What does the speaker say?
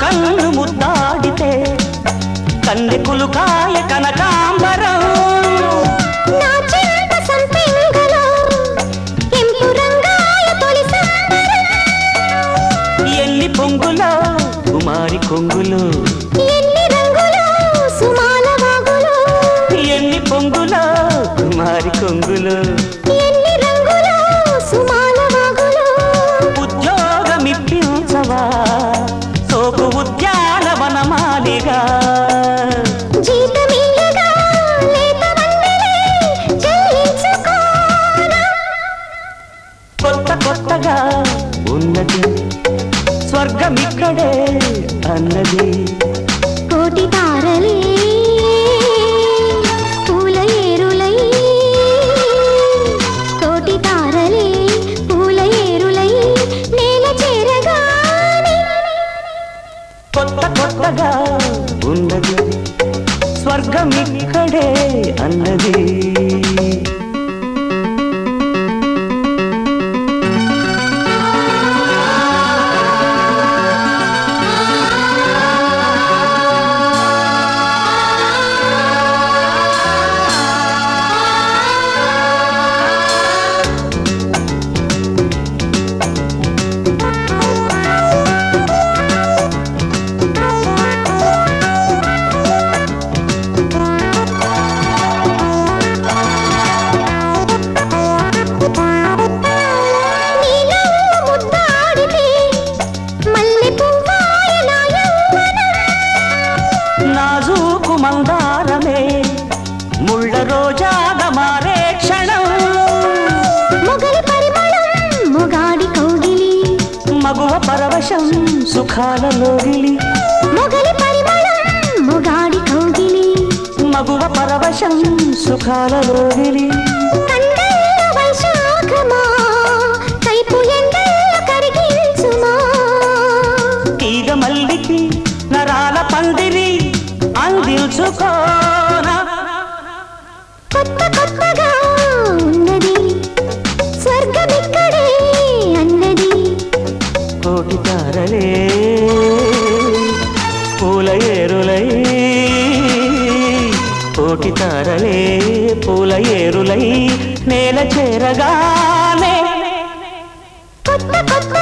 కన్ను ముద్దాడితే కన్నె కులుకాయ కనకాంబరం నా చింత సంపెంగలో కెంపు రంగాయ తొలి సంబరం ఎన్ని పొంగులో కుమారి కొంగులు ఎన్ని రంగులో సుమాల వాగులో ఎన్ని పొంగులో కుమారి కొంగులు ఎన్ని రంగులో సుమాల వాగులో ఉద్యోగమిప్పించవా ఉద్యానవనమాలిగా జీతమియ్యగా లేత వన్నెలే చెల్లించుకోనా కొత్త కొత్తగా ఉన్నది స్వర్గమిక్కడే అన్నది కోటి తారలే పూల ఏరులై కోటి తారలే పూల ఏరులై నేల చేరగానే కొత్త కొత్తగా ఉన్నది స్వర్గమిక్కడే అన్నది మందారమే ముళ్ళ రోజాగా మారే క్షణం మొగలి పరిమళం మొగాడి కౌగిలి మగువ పరవశం సుఖాలలోగిలి మొగలి పరిమళం మొగాడి కౌగిలి మగువ పరవశం సుఖాలలోగిలి కండల్ల వైశాఖమా కైపు ఎండల్ల కరిగించుమా తీగ మల్లికి నరాల పందిరి అందించుకోనా కొత్త కొత్తగా ఉన్నది స్వర్గమిక్కడే అన్నది కోటి తారలే పూల ఏరులై కోటి తారలే పూల ఏరులై నేల చేరగానే కొత్త కొత్త